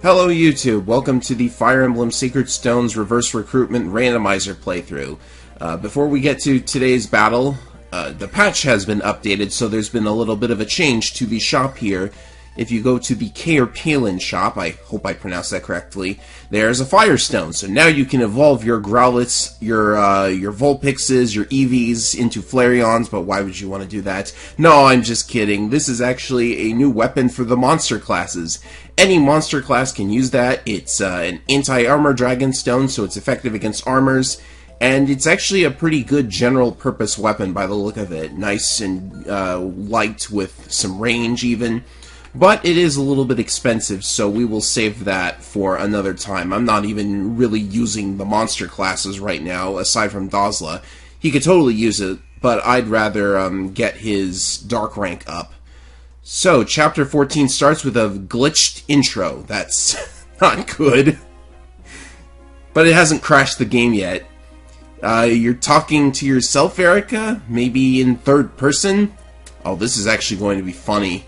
Hello YouTube, welcome to the Fire Emblem Sacred Stones Reverse Recruitment Randomizer playthrough. Before we get to today's battle, the patch has been updated, so there's been a little bit of a change to the shop here. If you go to the K or Palin shop, I hope I pronounced that correctly, there's a Firestone. So now you can evolve your Growlithes, your Vulpixes, your Eevees into Flareons, but why would you want to do that? No, I'm just kidding. This is actually a new weapon for the monster classes. Any monster class can use that. It's an anti-armor Dragon Stone, so it's effective against armors. And it's actually a pretty good general-purpose weapon by the look of it. Nice and light with some range even. But it is a little bit expensive, so we will save that for another time. I'm not even really using the monster classes right now, aside from Dazla. He could totally use it, but I'd rather get his Dark rank up. So, Chapter 14 starts with a glitched intro. That's not good. But it hasn't crashed the game yet. You're talking to yourself, Erica? Maybe in third person? Oh, this is actually going to be funny.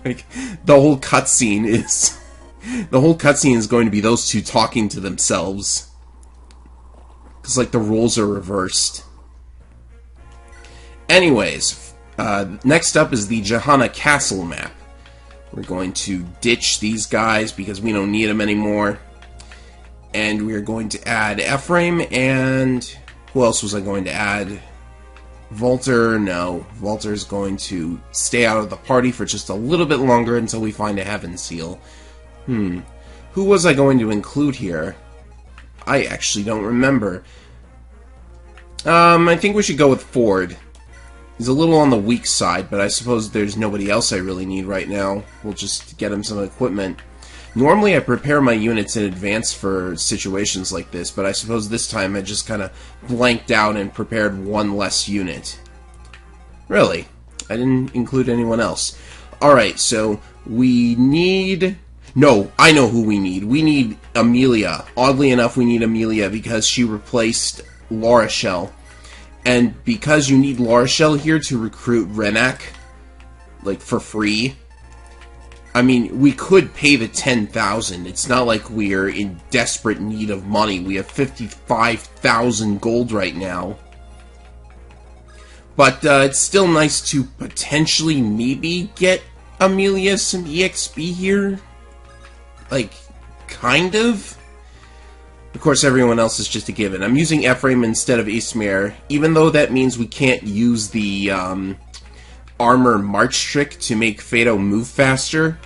Like, the whole cutscene is going to be those two talking to themselves. Because, like, the roles are reversed. Anyways, next up is the Johanna Castle map. We're going to ditch these guys because we don't need them anymore. And we're going to add Ephraim and... who else was I going to add? Volter, no. Volter's going to stay out of the party for just a little bit longer until we find a Heaven Seal. Who was I going to include here? I actually don't remember. I think we should go with Ford. He's a little on the weak side, but I suppose there's nobody else I really need right now. We'll just get him some equipment. Normally I prepare my units in advance for situations like this, but I suppose this time I just kind of blanked out and prepared one less unit. Really? I didn't include anyone else. Alright, so we need... No, I know who we need. We need Amelia. Oddly enough, we need Amelia because she replaced Laura Shell. And because you need Laura Shell here to recruit Renak, like, for free... I mean, we could pay the 10,000. It's not like we're in desperate need of money. We have 55,000 gold right now. But it's still nice to potentially maybe get Amelia some EXP here. Like, kind of. Of course, everyone else is just a given. I'm using Ephraim instead of Ismair, even though that means we can't use the... armor march trick to make Fado move faster.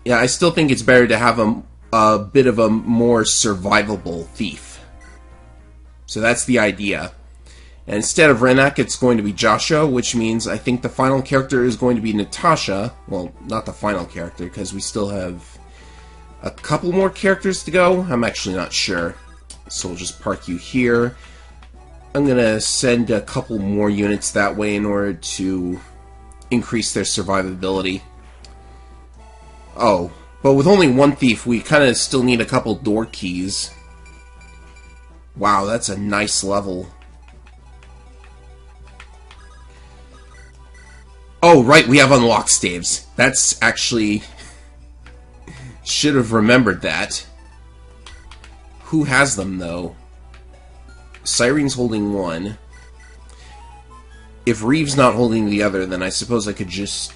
Yeah, I still think it's better to have a bit of a more survivable thief. So that's the idea. And instead of Renak, it's going to be Joshua, which means I think the final character is going to be Natasha. Well, not the final character, because we still have a couple more characters to go. I'm actually not sure. So we'll just park you here. I'm going to send a couple more units that way in order to increase their survivability. Oh, but with only one thief, we kind of still need a couple door keys. Wow, that's a nice level. Oh, right, we have unlock staves. That's actually... should have remembered that. Who has them, though? Cyrene's holding one. If Reeve's not holding the other, then I suppose I could just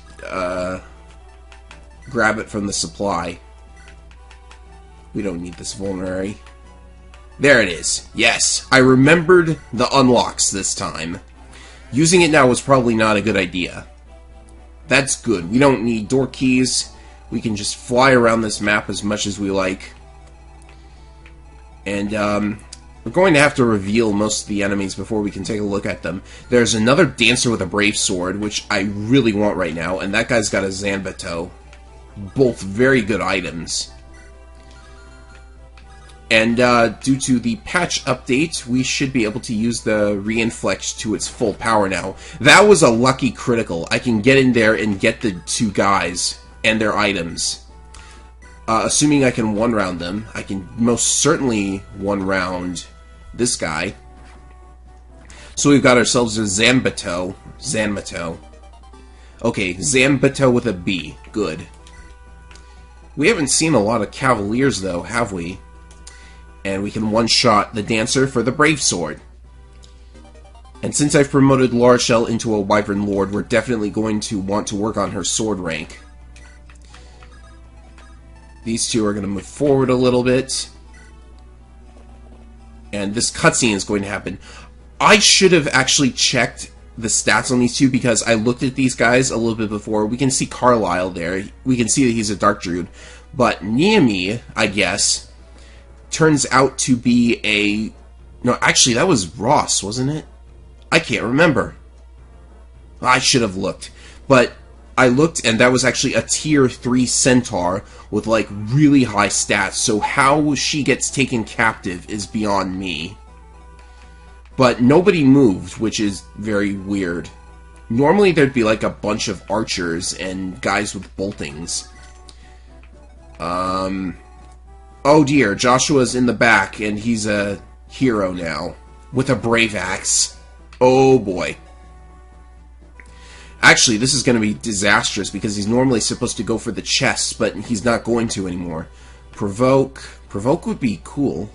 grab it from the supply. We don't need this vulnerary. There it is. Yes, I remembered the unlocks this time. Using it now was probably not a good idea. That's good. We don't need door keys. We can just fly around this map as much as we like. And, we're going to have to reveal most of the enemies before we can take a look at them. There's another Dancer with a Brave Sword, which I really want right now, and that guy's got a Zanbato. Both very good items. And due to the patch update, we should be able to use the Reinflect to its full power now. That was a lucky critical. I can get in there and get the two guys and their items. Assuming I can one-round them, I can most certainly one-round this guy. So we've got ourselves a Zanbato. Okay, Zanbato with a B. Good. We haven't seen a lot of Cavaliers, though, have we? And we can one-shot the Dancer for the Brave Sword. And since I've promoted Larshell into a Wyvern Lord, we're definitely going to want to work on her sword rank. These two are going to move forward a little bit. And this cutscene is going to happen. I should have actually checked the stats on these two because I looked at these guys a little bit before. We can see Carlisle there. We can see that he's a Dark Druid. But Niami, I guess, turns out to be a... No, actually, that was Ross, wasn't it? I can't remember. I should have looked. But I looked, and that was actually a Tier 3 Centaur with, like, really high stats. So how she gets taken captive is beyond me. But nobody moved, which is very weird. Normally there'd be like a bunch of archers and guys with boltings. Oh dear, Joshua's in the back and he's a hero now. With a brave axe. Oh boy. Actually, this is going to be disastrous because he's normally supposed to go for the chest, but he's not going to anymore. Provoke. Provoke would be cool.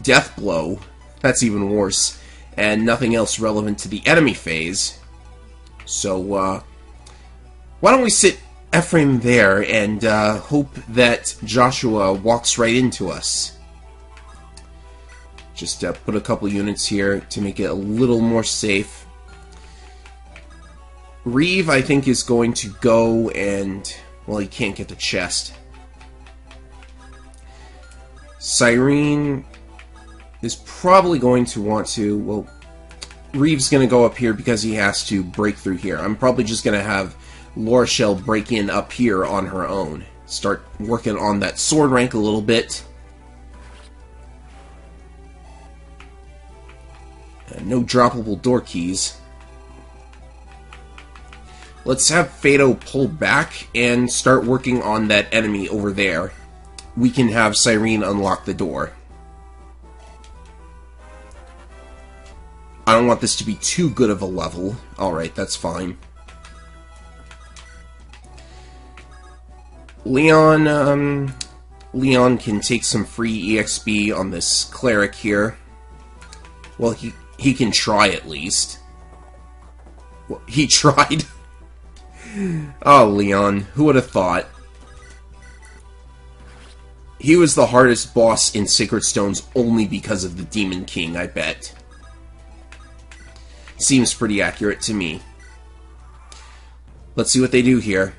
Death Blow. That's even worse. And nothing else relevant to the enemy phase. So, why don't we sit Ephraim there and hope that Joshua walks right into us. Just put a couple units here to make it a little more safe. Reeve, I think, is going to go and... well, he can't get the chest. Cyrene is probably going to want to... well, Reeve's going to go up here because he has to break through here. I'm probably just going to have Larshell break in up here on her own. Start working on that sword rank a little bit. No droppable door keys. Let's have Fado pull back and start working on that enemy over there. We can have Cyrene unlock the door. I don't want this to be too good of a level. Alright, that's fine. Leon can take some free EXP on this cleric here. Well, he can try at least. Well, he tried. Oh, Leon, who would have thought? He was the hardest boss in Sacred Stones only because of the Demon King, I bet. Seems pretty accurate to me. Let's see what they do here.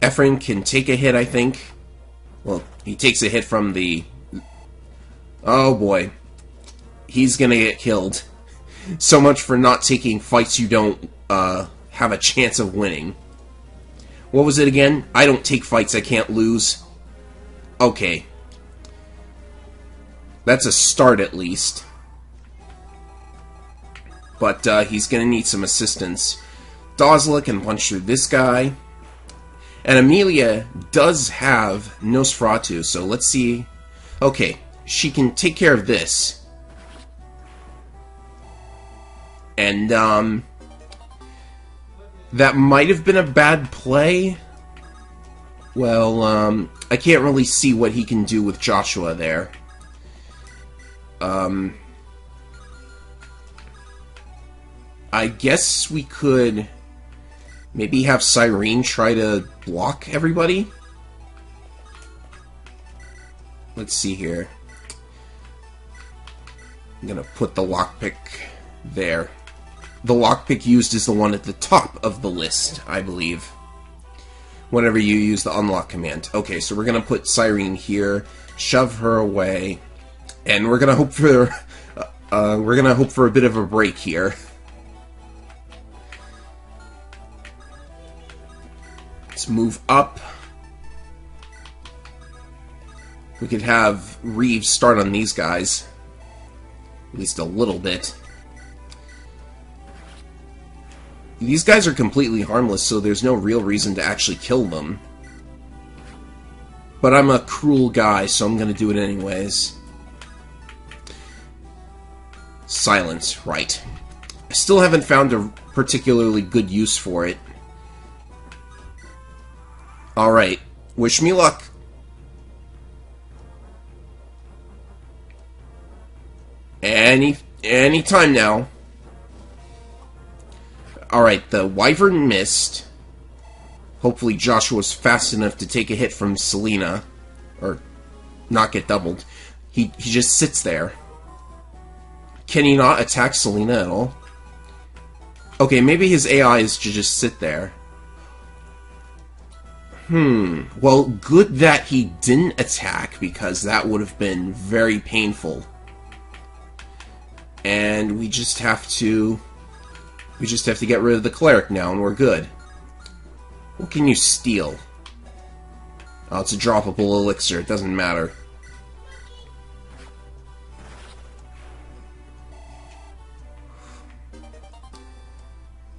Ephraim can take a hit, I think. Well, he takes a hit from the... oh boy. He's gonna get killed. So much for not taking fights you don't have a chance of winning. What was it again? I don't take fights I can't lose. Okay. That's a start at least. But he's going to need some assistance. Dozla can punch through this guy. And Amelia does have Nosferatu, so let's see. Okay, she can take care of this. And, that might have been a bad play. Well, I can't really see what he can do with Joshua there. I guess we could maybe have Cyrene try to block everybody. Let's see here. I'm gonna put the lockpick there. The lockpick used is the one at the top of the list, I believe. Whenever you use the unlock command. Okay, so we're gonna put Cyrene here, shove her away, and we're gonna hope for a bit of a break here. Let's move up. We could have Reeves start on these guys. At least a little bit. These guys are completely harmless, so there's no real reason to actually kill them. But I'm a cruel guy, so I'm gonna do it anyways. Silence, right. I still haven't found a particularly good use for it. Alright, wish me luck. Any time now. Alright, the Wyvern missed. Hopefully Joshua's fast enough to take a hit from Selena. Or not get doubled. He just sits there. Can he not attack Selena at all? Okay, maybe his AI is to just sit there. Well, good that he didn't attack, because that would have been very painful. And we just have to get rid of the cleric now, and we're good. What can you steal? Oh, it's a droppable elixir. It doesn't matter.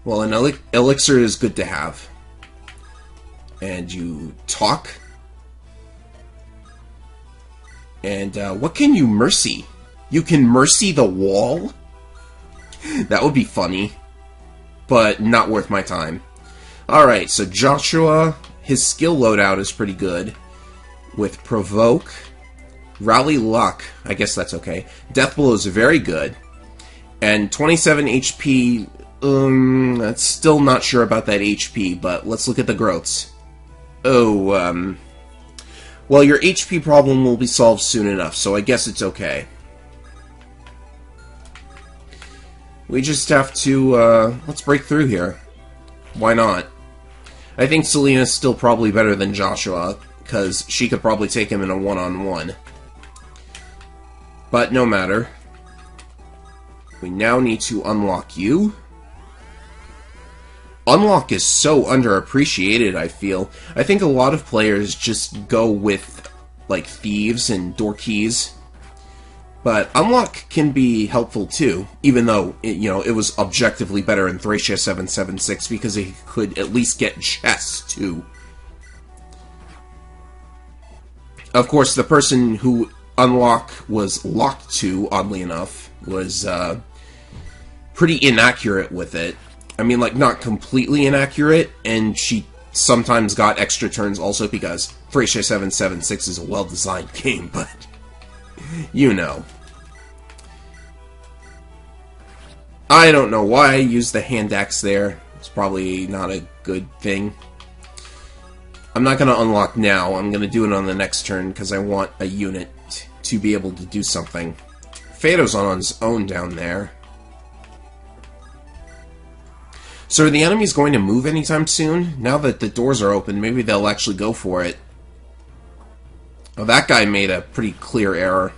Well, an elixir is good to have. And you talk. And what can you mercy? You can mercy the wall? That would be funny. But not worth my time. Alright, so Joshua, his skill loadout is pretty good. With Provoke, Rally Luck, I guess that's okay. Death Blow is very good. And 27 HP, that's still not sure about that HP, but let's look at the growths. Oh, well, your HP problem will be solved soon enough, so I guess it's okay. We just have to, let's break through here. Why not? I think Selena's still probably better than Joshua, because she could probably take him in a one-on-one. But no matter. We now need to unlock you. Unlock is so underappreciated, I feel. I think a lot of players just go with, like, thieves and door keys. But Unlock can be helpful too, even though, it was objectively better in Thracia 776 because it could at least get chests too. Of course, the person who Unlock was locked to, oddly enough, was pretty inaccurate with it. I mean, like, not completely inaccurate, and she sometimes got extra turns also because Thracia 776 is a well-designed game, but you know. I don't know why I used the hand axe there. It's probably not a good thing. I'm not going to unlock now. I'm going to do it on the next turn because I want a unit to be able to do something. Fado's on his own down there. So are the enemies going to move anytime soon? Now that the doors are open, maybe they'll actually go for it. Oh, that guy made a pretty clear error.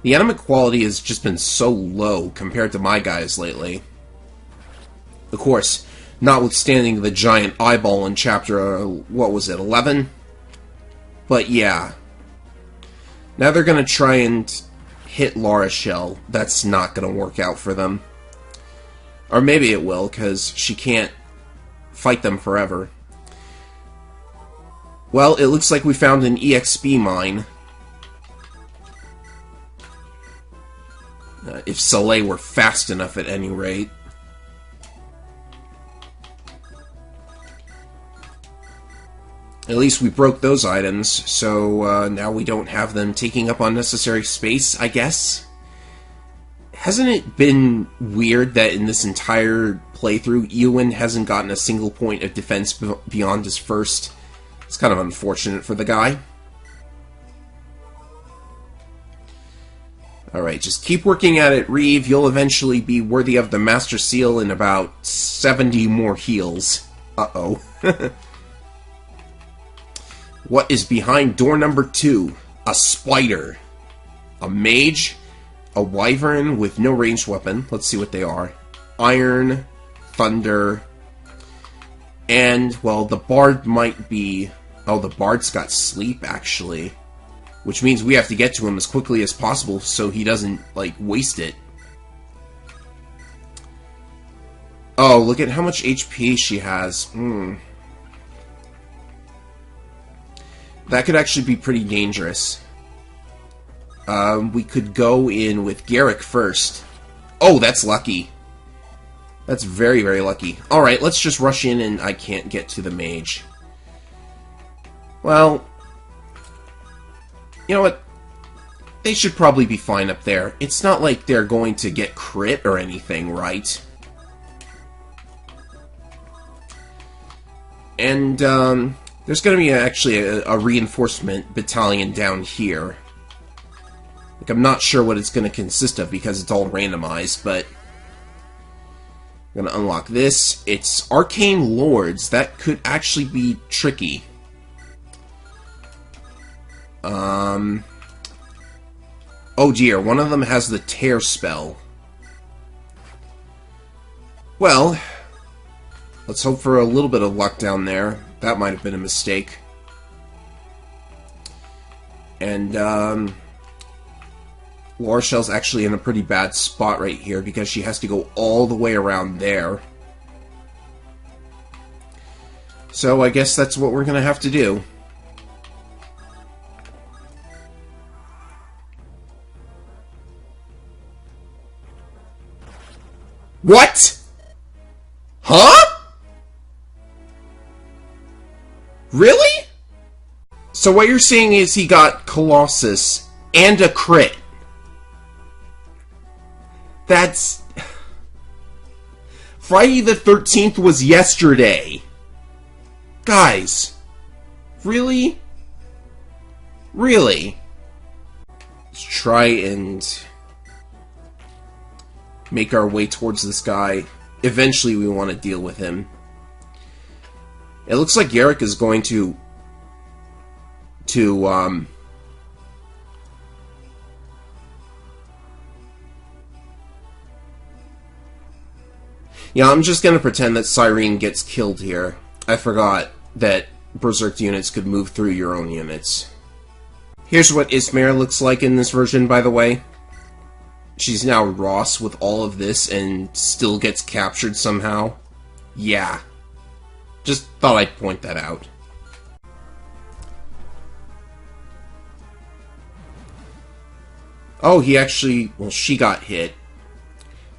The enemy quality has just been so low compared to my guys lately. Of course, notwithstanding the giant eyeball in chapter, what was it, 11? But yeah. Now they're going to try and hit Lara Shell. That's not going to work out for them. Or maybe it will, because she can't fight them forever. Well, it looks like we found an EXP mine. If Soleil were fast enough at any rate. At least we broke those items, so now we don't have them taking up unnecessary space, I guess. Hasn't it been weird that in this entire playthrough, Ewan hasn't gotten a single point of defense beyond his first? It's kind of unfortunate for the guy. Alright, just keep working at it, Reeve. You'll eventually be worthy of the Master Seal in about 70 more heals. Uh-oh. What is behind door number 2? A spider. A mage. A wyvern with no ranged weapon. Let's see what they are. Iron. Thunder. And, well, the bard might be... Oh, the bard's got sleep, actually. Which means we have to get to him as quickly as possible so he doesn't, like, waste it. Oh, look at how much HP she has. That could actually be pretty dangerous. We could go in with Garrick first. Oh, that's lucky. That's very, very lucky. Alright, let's just rush in and I can't get to the mage. Well... You know what? They should probably be fine up there. It's not like they're going to get crit or anything, right? And, there's going to be actually a reinforcement battalion down here. Like, I'm not sure what it's going to consist of because it's all randomized, but I'm going to unlock this. It's Arcane Lords. That could actually be tricky. Oh dear, one of them has the Tear spell. Well, let's hope for a little bit of luck down there. That might have been a mistake. And, Laura Shell's actually in a pretty bad spot right here because she has to go all the way around there. So I guess that's what we're going to have to do. What? Huh? Really? So what you're saying is he got Colossus and a crit. That's... Friday the 13th was yesterday. Guys. Really? Really? Let's try and make our way towards this guy. Eventually we want to deal with him. It looks like Yarrick is going to yeah, I'm just gonna pretend that Cyrene gets killed here. I forgot that Berserk units could move through your own units. Here's what Ismare looks like in this version, by the way. She's now Ross with all of this and still gets captured somehow. Yeah. Just thought I'd point that out. Oh, he actually... Well, she got hit.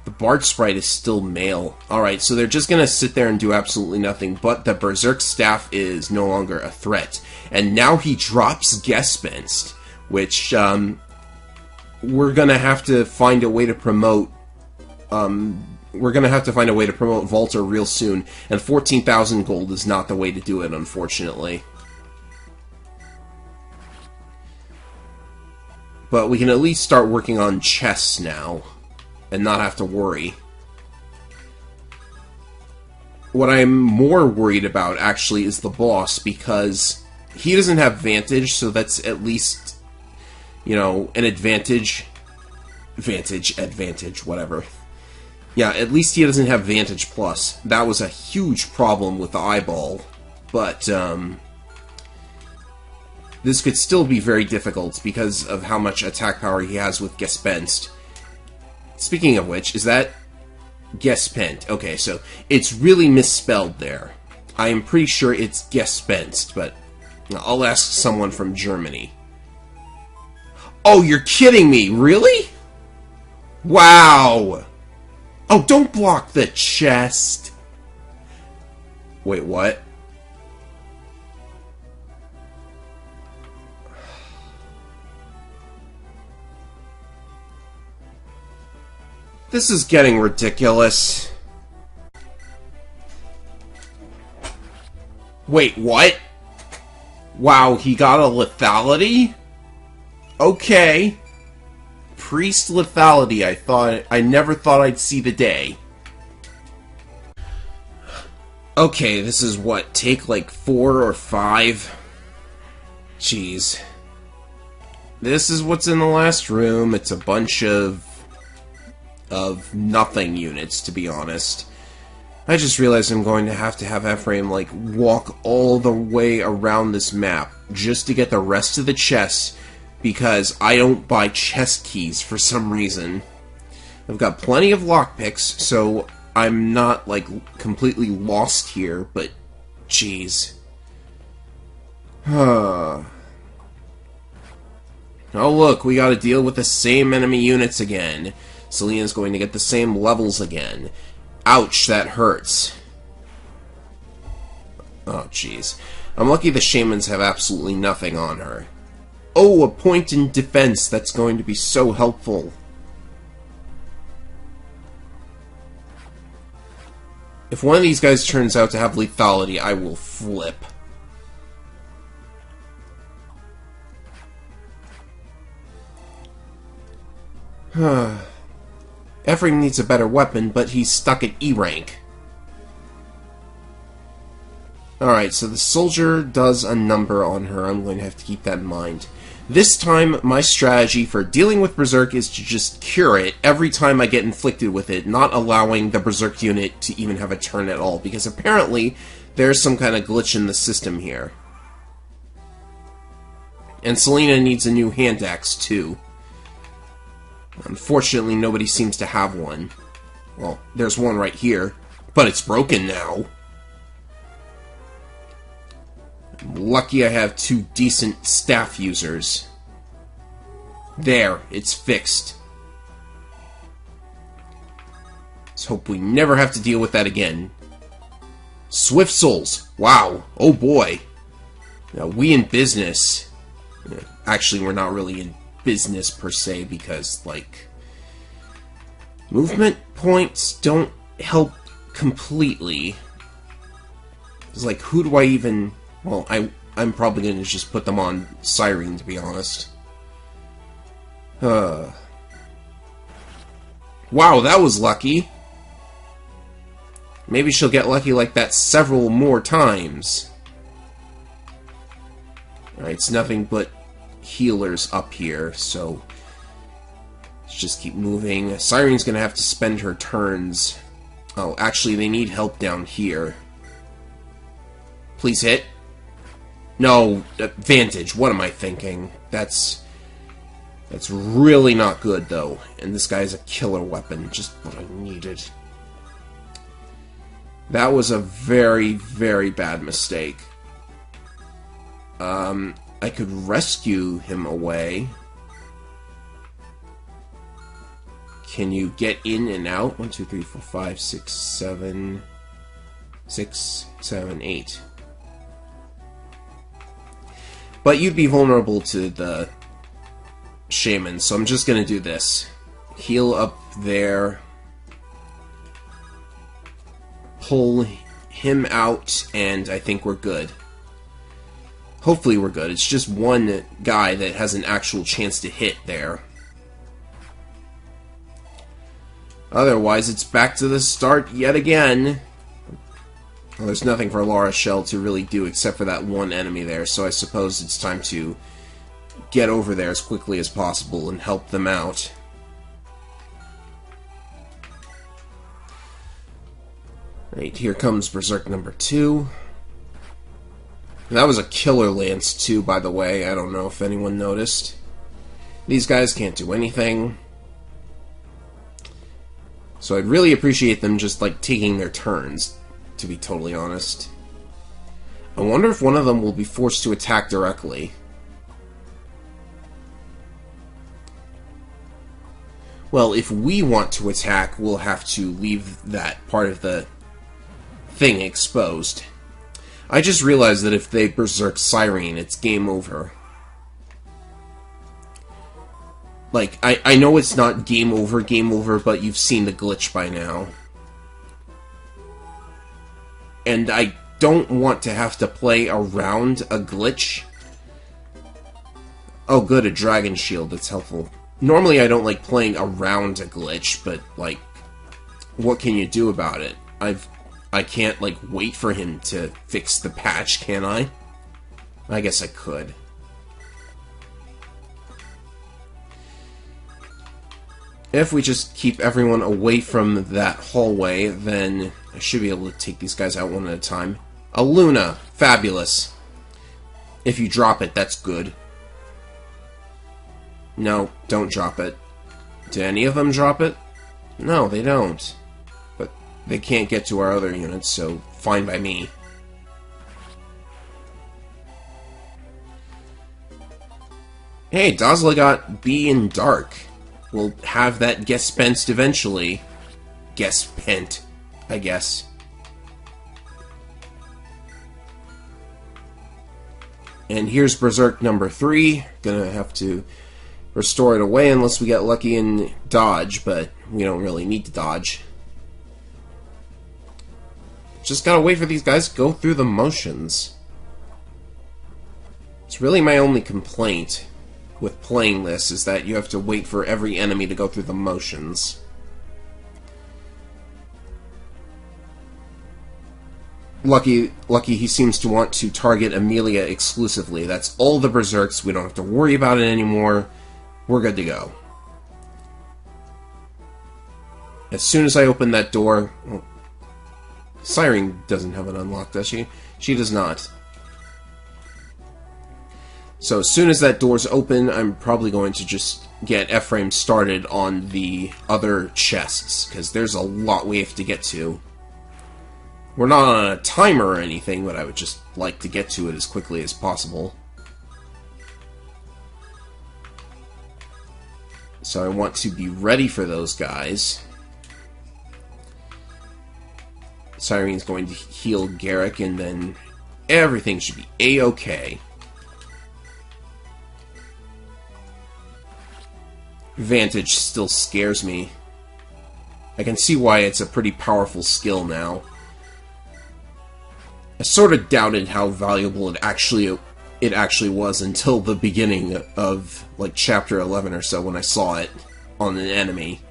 The Bard Sprite is still male. Alright, so they're just gonna sit there and do absolutely nothing, but the Berserk Staff is no longer a threat. And now he drops Gespenst, which, we're gonna have to find a way to promote, Volta real soon, and 14,000 gold is not the way to do it, unfortunately. But we can at least start working on chests now, and not have to worry. What I'm more worried about, actually, is the boss, because he doesn't have Vantage, so that's at least, you know, an advantage. Advantage, whatever. Yeah, at least he doesn't have Vantage Plus. That was a huge problem with the eyeball, but, this could still be very difficult because of how much attack power he has with Gespenst. Speaking of which, is that Gespent? Okay, so it's really misspelled there. I am pretty sure it's Gespenst, but I'll ask someone from Germany. Oh, you're kidding me! Really? Wow! Oh, don't block the chest! Wait, what? This is getting ridiculous. Wait, what? Wow, he got a lethality? Okay. Priest lethality, I never thought I'd see the day. Okay, this is what, take like 4 or 5? Jeez. This is what's in the last room. It's a bunch of nothing units, to be honest. I just realized I'm going to have Ephraim, like, walk all the way around this map just to get the rest of the chests, because I don't buy chest keys for some reason. I've got plenty of lockpicks, so I'm not, like, completely lost here, but, jeez. Oh, look, we gotta deal with the same enemy units again. Selena's going to get the same levels again. Ouch, that hurts. Oh, jeez. I'm lucky the shamans have absolutely nothing on her. Oh, a point in defense. That's going to be so helpful. If one of these guys turns out to have lethality, I will flip. Ephraim needs a better weapon, but he's stuck at E rank. Alright, so the soldier does a number on her. I'm going to have to keep that in mind. This time, my strategy for dealing with Berserk is to just cure it every time I get inflicted with it, not allowing the Berserk unit to even have a turn at all, because apparently there's some kind of glitch in the system here. And Selena needs a new hand axe, too. Unfortunately, nobody seems to have one. Well, there's one right here, but it's broken now. I'm lucky I have 2 decent staff users. There, it's fixed. Let's hope we never have to deal with that again. Swift Souls. Wow. Oh boy. Now, we in business. Actually, we're not really in business per se, because, like, movement points don't help completely. It's like, who do I even... Well, I'm probably going to just put them on Siren, to be honest. Wow, that was lucky. Maybe she'll get lucky like that several more times. Alright, it's nothing but healers up here, so let's just keep moving. Siren's going to have to spend her turns. Oh, actually, they need help down here. Please hit. No, Vantage. What am I thinking? That's really not good, though. And this guy's a killer weapon. Just what I needed. That was a very, very bad mistake. I could rescue him away. Can you get in and out? 1, 2, 3, 4, 5, 6, 7... 6, 7, 8. But you'd be vulnerable to the shaman, so I'm just gonna do this. Heal up there. Pull him out, and I think we're good. Hopefully we're good. It's just one guy that has an actual chance to hit there. Otherwise, it's back to the start yet again. Well, there's nothing for Lara Shell to really do except for that one enemy there, so I suppose it's time to get over there as quickly as possible and help them out. Right, here comes Berserk number 2. And that was a killer lance too, by the way. I don't know if anyone noticed. These guys can't do anything. So I'd really appreciate them just, like, taking their turns, to be totally honest. I wonder if one of them will be forced to attack directly. Well, if we want to attack, we'll have to leave that part of the thing exposed. I just realized that if they Berserk Siren, it's game over. Like, I know it's not game over, but you've seen the glitch by now. And I don't want to have to play around a glitch. Oh good, a Dragon Shield, that's helpful. Normally I don't like playing around a glitch, but, like, what can you do about it? I can't, like, wait for him to fix the patch, can I? I guess I could. If we just keep everyone away from that hallway, then I should be able to take these guys out one at a time. A Luna! Fabulous. If you drop it, that's good. No, don't drop it. Do any of them drop it? No, they don't. But they can't get to our other units, so fine by me. Hey, Dazla got B in Dark. We'll have that Gespensed eventually. Gespent, I guess. And here's Berserk number 3. Gonna have to restore it away unless we get lucky and dodge, but we don't really need to dodge. Just gotta wait for these guys to go through the motions. It's really my only complaint with playing this, is that you have to wait for every enemy to go through the motions. Lucky he seems to want to target Amelia exclusively. That's all the Berserks. We don't have to worry about it anymore. We're good to go. As soon as I open that door... Well, Siren doesn't have it unlocked, does she? She does not. So as soon as that door's open, I'm probably going to just get Ephraim started on the other chests, because there's a lot we have to get to. We're not on a timer or anything, but I would just like to get to it as quickly as possible. So I want to be ready for those guys. Siren's going to heal Garrick, and then everything should be A-okay. Vantage still scares me. I can see why it's a pretty powerful skill now. I sort of doubted how valuable it actually was until the beginning of, like, chapter 11 or so, when I saw it on an enemy.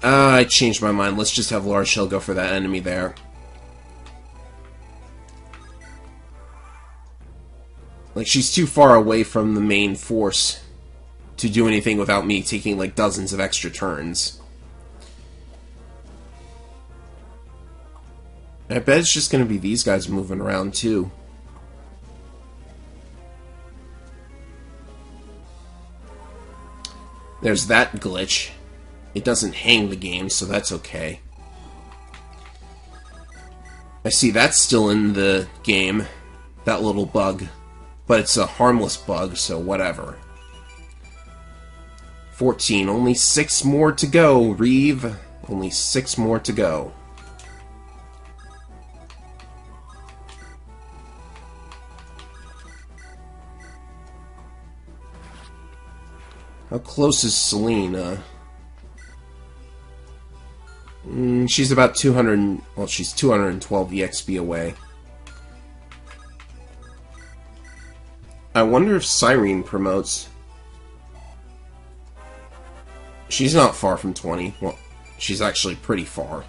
I changed my mind. Let's just have Large Shell go for that enemy there. Like, she's too far away from the main force to do anything without me taking, like, dozens of extra turns. I bet it's just going to be these guys moving around, too. There's that glitch. It doesn't hang the game, so that's okay. I see that's still in the game, that little bug. But it's a harmless bug, so whatever. 14. Only 6 more to go, Reeve. Only 6 more to go. How close is Selena? She's about 200... Well, she's 212 EXP away. I wonder if Siren promotes. She's not far from 20. Well, she's actually pretty far.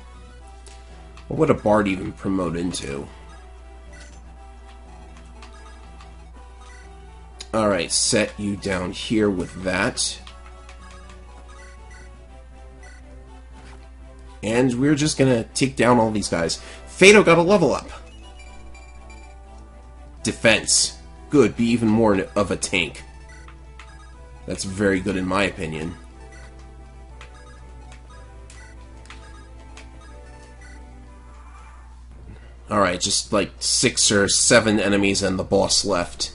What would a Bard even promote into? Alright, set you down here with that. And we're just gonna take down all these guys. Fado got a level up. Defense. Good, be even more of a tank. That's very good in my opinion. Alright, just like 6 or 7 enemies and the boss left.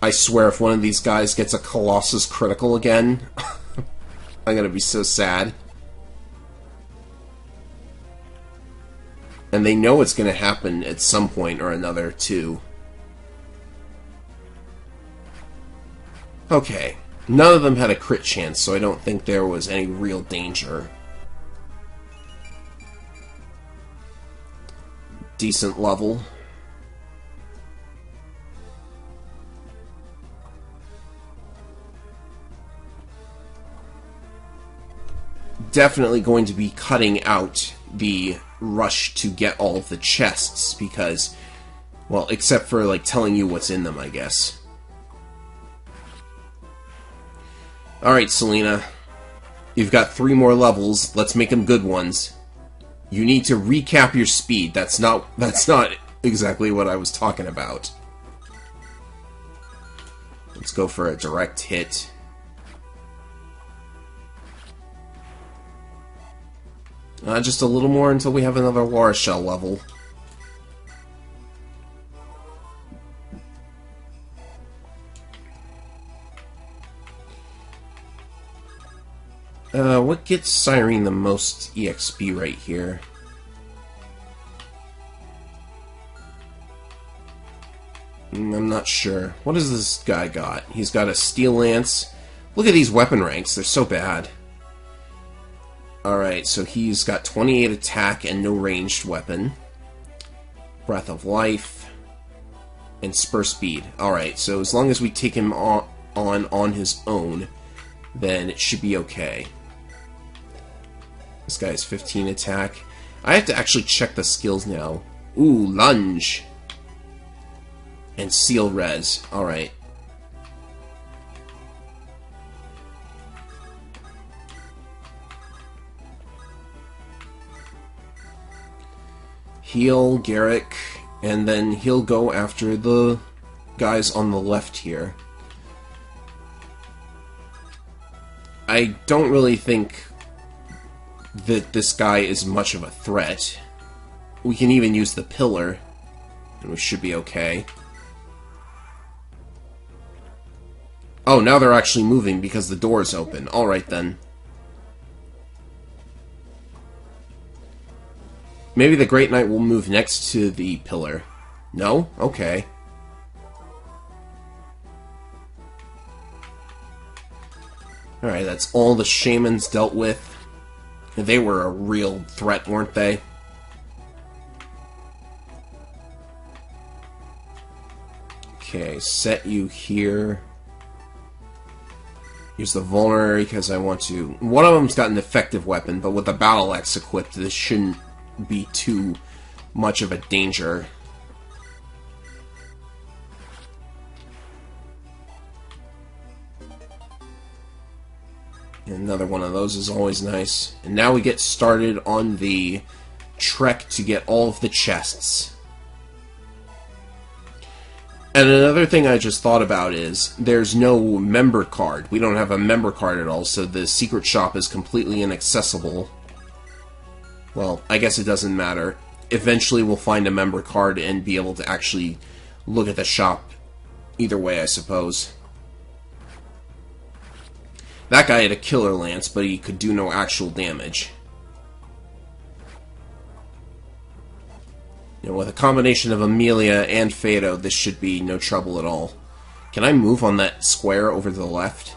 I swear if one of these guys gets a Colossus critical again, I'm gonna be so sad. And they know it's going to happen at some point or another, too. Okay. None of them had a crit chance, so I don't think there was any real danger. Decent level. Definitely going to be cutting out the rush to get all of the chests, because, well, except for, like, telling you what's in them, I guess. Alright, Selena. You've got 3 more levels. Let's make them good ones. You need to recap your speed. That's not exactly what I was talking about. Let's go for a direct hit. Just a little more until we have another Laura Shell level. What gets Cyrene the most EXP right here? I'm not sure. What has this guy got? He's got a Steel Lance. Look at these weapon ranks. They're so bad. Alright, so he's got 28 attack and no ranged weapon. Breath of Life. And Spur Speed. Alright, so as long as we take him on his own, then it should be okay. This guy has 15 attack. I have to actually check the skills now. Ooh, Lunge. And Seal Res. Alright. Heal Garrick, and then he'll go after the guys on the left here. I don't really think that this guy is much of a threat. We can even use the pillar, and we should be okay. Oh, now they're actually moving because the door is open. Alright then. Maybe the Great Knight will move next to the pillar. No? Okay. Alright, that's all the shamans dealt with. They were a real threat, weren't they? Okay, set you here. Use the vulnerary because I want to... One of them's got an effective weapon, but with the battle axe equipped, this shouldn't be too much of a danger. Another one of those is always nice. And now we get started on the trek to get all of the chests. And another thing I just thought about is there's no member card. We don't have a member card at all, so the secret shop is completely inaccessible. Well, I guess it doesn't matter. Eventually we'll find a member card and be able to actually look at the shop either way, I suppose. That guy had a killer lance, but he could do no actual damage. You know, with a combination of Amelia and Fado, this should be no trouble at all. Can I move on that square over to the left?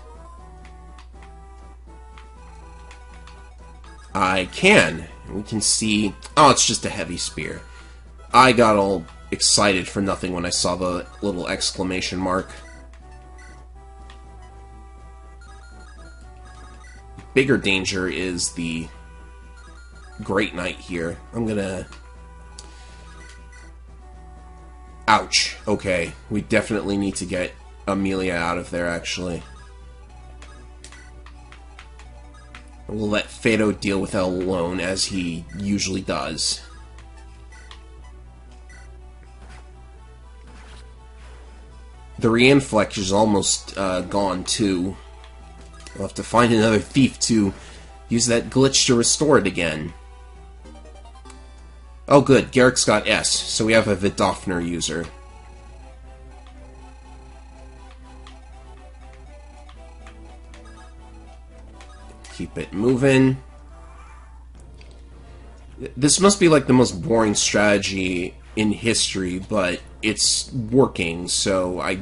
I can. We can see... Oh, it's just a heavy spear. I got all excited for nothing when I saw the little exclamation mark. Bigger danger is the Great Knight here. I'm gonna... Ouch. Okay, we definitely need to get Amelia out of there, actually. We'll let Fado deal with it alone, as he usually does. The Reinflex is almost gone, too. We'll have to find another thief to use that glitch to restore it again. Oh good, Garrick's got S, so we have a Vidofner user. Keep it moving. This must be like the most boring strategy in history, but it's working, so I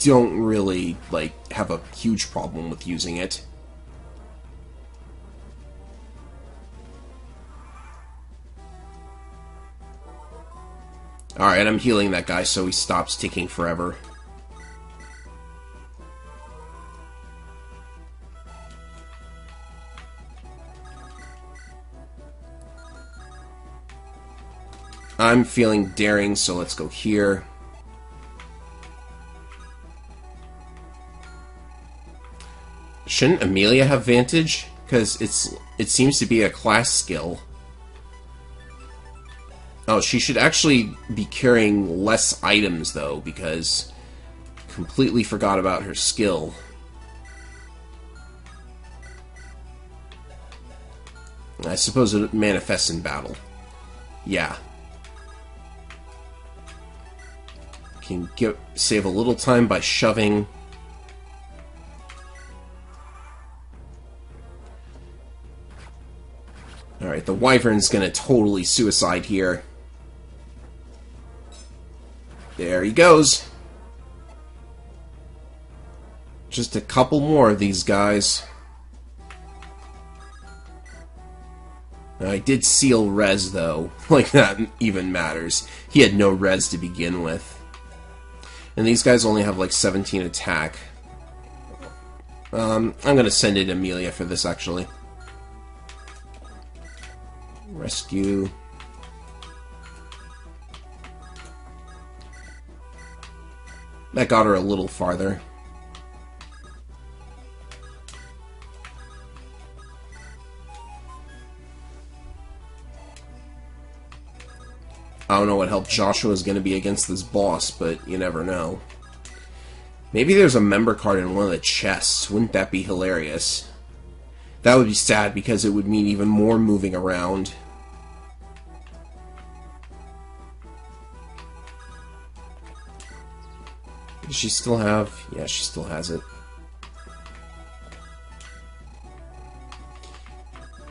don't really like have a huge problem with using it. Alright, I'm healing that guy so he stops taking forever. I'm feeling daring, so let's go here. Shouldn't Amelia have Vantage? Because it seems to be a class skill. Oh, she should actually be carrying less items, though, because completely forgot about her skill. I suppose it manifests in battle. Yeah. Can save a little time by shoving. the Wyvern's gonna totally suicide here. There he goes. Just a couple more of these guys. I did seal res, though. Like, that even matters. He had no res to begin with. And these guys only have, like, 17 attack. I'm gonna send in Amelia for this, actually. Rescue. That got her a little farther. I don't know what help Joshua is going to be against this boss, but you never know. Maybe there's a member card in one of the chests. Wouldn't that be hilarious? That would be sad because it would mean even more moving around. Does she still have... Yeah, she still has it.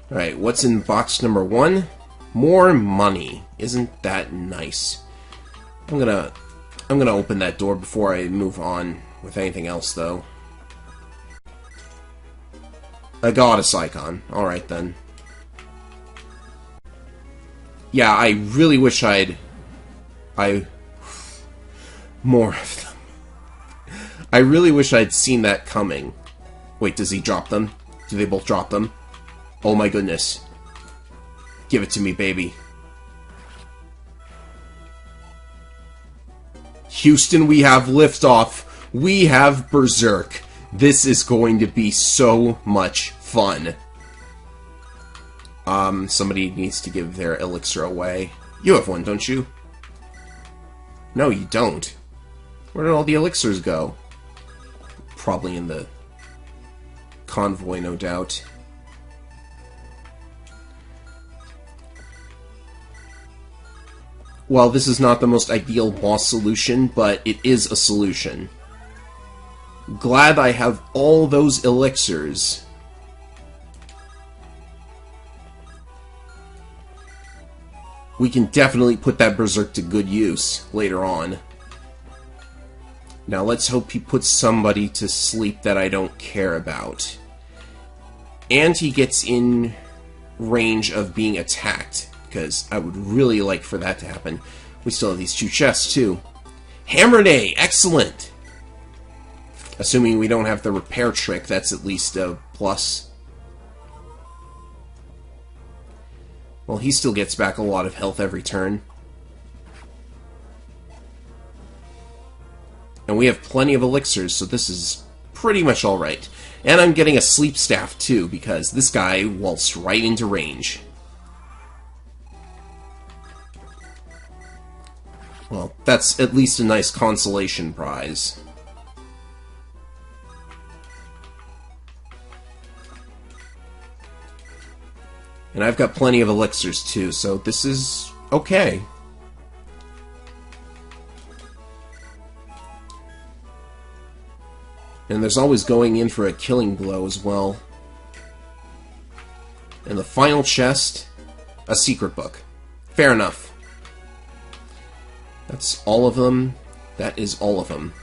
Alright, what's in box number 1? More money. Isn't that nice? I'm gonna open that door before I move on with anything else, though. A goddess icon. Alright, then. Yeah, I really wish more of them. I really wish I'd seen that coming. Wait, does he drop them? Do they both drop them? Oh my goodness. Give it to me, baby. Houston, we have liftoff. We have Berserk. This is going to be so much fun. Somebody needs to give their elixir away. You have one, don't you? No, you don't. Where did all the elixirs go? Probably in the convoy, no doubt. Well, this is not the most ideal boss solution, but it is a solution. Glad I have all those elixirs. We can definitely put that Berserk to good use later on. Now let's hope he puts somebody to sleep that I don't care about. And he gets in range of being attacked, because I would really like for that to happen. We still have these 2 chests, too. Hammer Day! Excellent! Assuming we don't have the repair trick, that's at least a plus. Well, he still gets back a lot of health every turn. And we have plenty of elixirs, so this is pretty much alright. And I'm getting a sleep staff, too, because this guy waltzed right into range. Well, that's at least a nice consolation prize. And I've got plenty of elixirs too, so this is okay. And there's always going in for a killing blow as well. And the final chest, a secret book. Fair enough. That's all of them. That is all of them.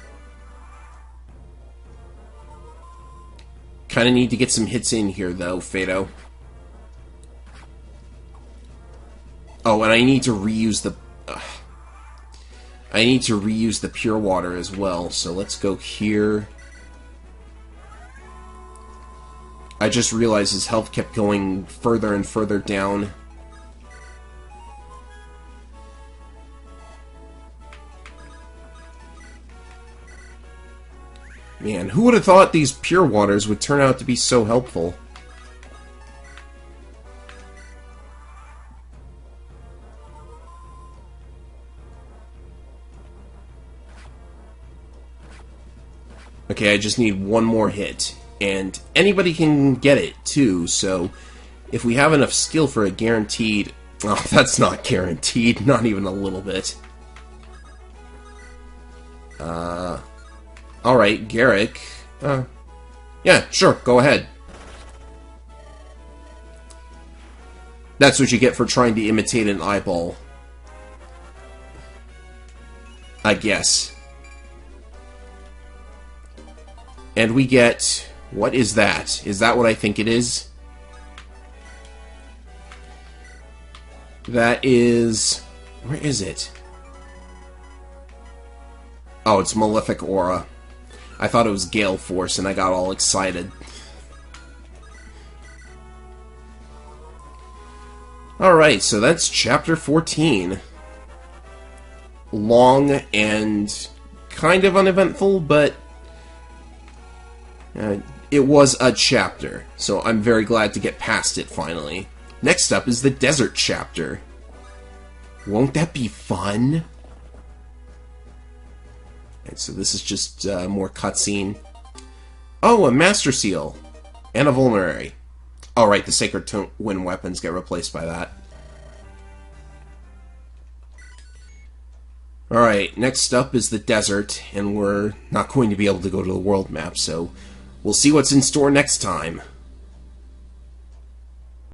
Kinda need to get some hits in here, though, Fado. Oh, and I need to reuse the... I need to reuse the pure water as well, so let's go here. I just realized his health kept going further and further down. Man, who would have thought these pure waters would turn out to be so helpful? Okay, I just need one more hit. And anybody can get it, too, so if we have enough skill for a guaranteed... Oh, that's not guaranteed, not even a little bit. Alright, Garrick. Yeah, sure, go ahead. That's what you get for trying to imitate an eyeball. I guess. And we get... What is that? Is that what I think it is? That is... Where is it? Oh, it's Malefic Aura. I thought it was Gale Force, and I got all excited. Alright, so that's Chapter 14. Long and kind of uneventful, but it was a chapter, so I'm very glad to get past it finally. Next up is the Desert Chapter. Won't that be fun? And so this is just more cutscene. Oh, a Master Seal! And a Vulnerary. Oh, right, the Sacred Twin weapons get replaced by that. Alright, next up is the desert, and we're not going to be able to go to the world map, so we'll see what's in store next time.